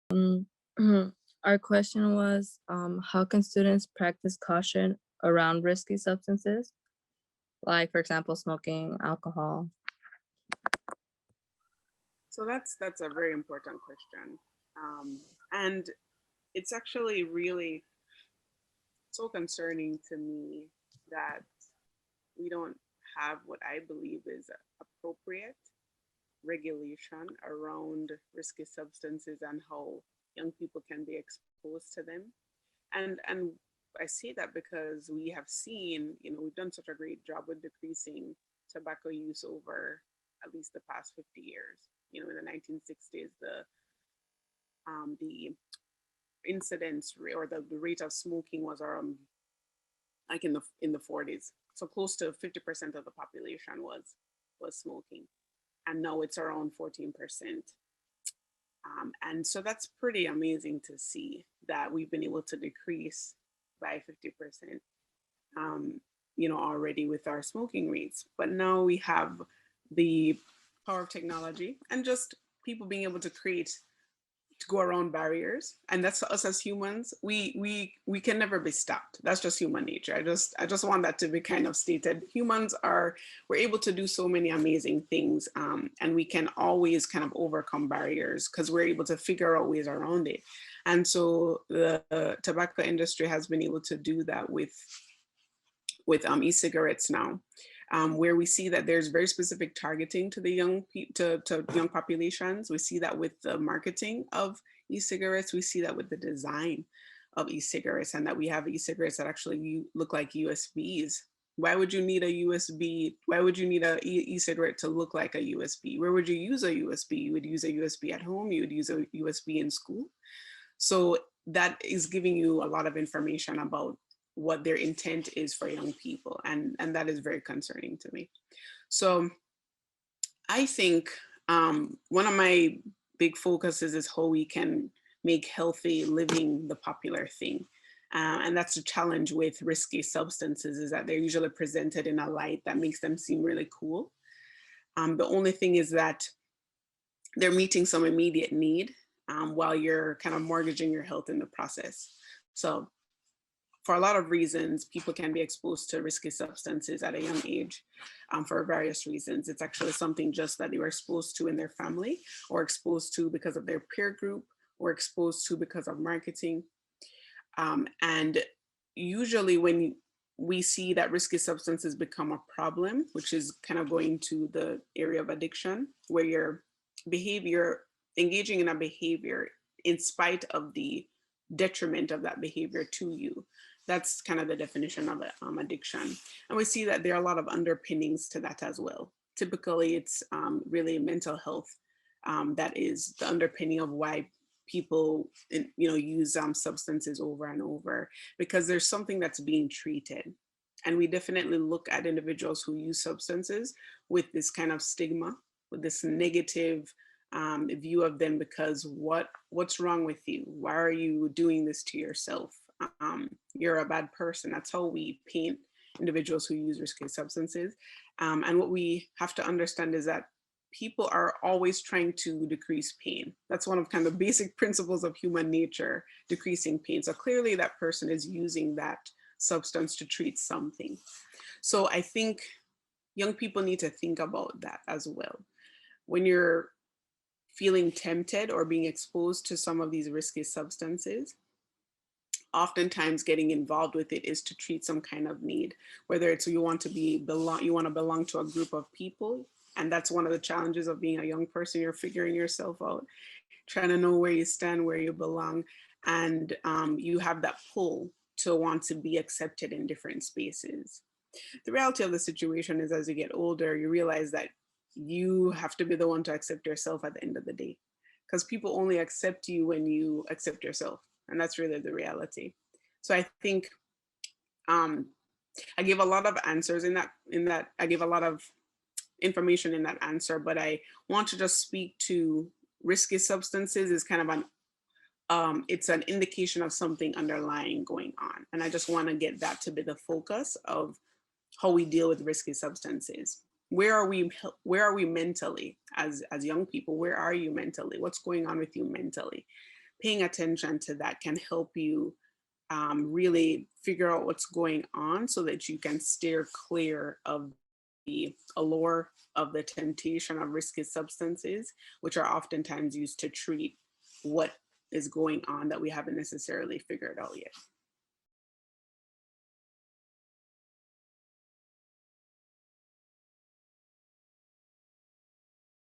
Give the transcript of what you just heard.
Um, our question was, how can students practice caution around risky substances, like, for example, smoking, alcohol? So that's a very important question, and it's actually really so concerning to me that we don't have what I believe is appropriate regulation around risky substances and how young people can be exposed to them. And I say that because we have seen, we've done such a great job with decreasing tobacco use over at least the past 50 years. In the 1960s, the incidence or the rate of smoking was around like in the 40s. So close to 50% of the population was smoking, and now it's around 14%. And so that's pretty amazing to see that we've been able to decrease by 50%, already with our smoking rates. But now we have the power of technology and just people being able to go around barriers, and that's us as humans. We can never be stopped. That's just human nature. I just want that to be kind of stated. Humans are we're able to do so many amazing things, and we can always kind of overcome barriers because we're able to figure out ways around it. And so the tobacco industry has been able to do that with e-cigarettes now, where we see that there's very specific targeting to the to young populations. We see that with the marketing of e-cigarettes. We see that with the design of e-cigarettes, and that we have e-cigarettes that actually look like USBs. Why would you need a USB? Why would you need a e-cigarette to look like a USB? Where would you use a USB? You would use a USB at home. You would use a USB in school. So that is giving you a lot of information about what their intent is for young people, and that is very concerning to me. So I think one of my big focuses is how we can make healthy living the popular thing. And that's the challenge with risky substances, is that they're usually presented in a light that makes them seem really cool. The only thing is that they're meeting some immediate need, while you're kind of mortgaging your health in the process. So for a lot of reasons, people can be exposed to risky substances at a young age, for various reasons. It's actually something just that they were exposed to in their family, or exposed to because of their peer group, or exposed to because of marketing. And usually when we see that risky substances become a problem, which is kind of going to the area of addiction, where your behavior, engaging in a behavior in spite of the detriment of that behavior to you. That's kind of the definition of addiction. And we see that there are a lot of underpinnings to that as well. Typically, it's really mental health that is the underpinning of why people use substances over and over, because there's something that's being treated. And we definitely look at individuals who use substances with this kind of stigma, with this negative view of them, because what's wrong with you? Why are you doing this to yourself? You're a bad person. That's how we paint individuals who use risky substances. And what we have to understand is that people are always trying to decrease pain. That's one of kind of basic principles of human nature, decreasing pain. So clearly that person is using that substance to treat something. So I think young people need to think about that as well. When you're feeling tempted or being exposed to some of these risky substances, oftentimes getting involved with it is to treat some kind of need, whether it's you want to belong to a group of people. And that's one of the challenges of being a young person. You're figuring yourself out, trying to know where you stand, where you belong. And you have that pull to want to be accepted in different spaces. The reality of the situation is, as you get older, you realize that you have to be the one to accept yourself at the end of the day, because people only accept you when you accept yourself, and that's really the reality. So I think um, I gave a lot of answers in that I gave a lot of information in that answer, but I want to just speak to risky substances is kind of it's an indication of something underlying going on, and I just want to get that to be the focus of how we deal with risky substances. Where are we mentally as young people? Where are you mentally? What's going on with you mentally? paying attention to that can help you really figure out what's going on so that you can steer clear of the allure of the temptation of risky substances, which are oftentimes used to treat what is going on that we haven't necessarily figured out yet.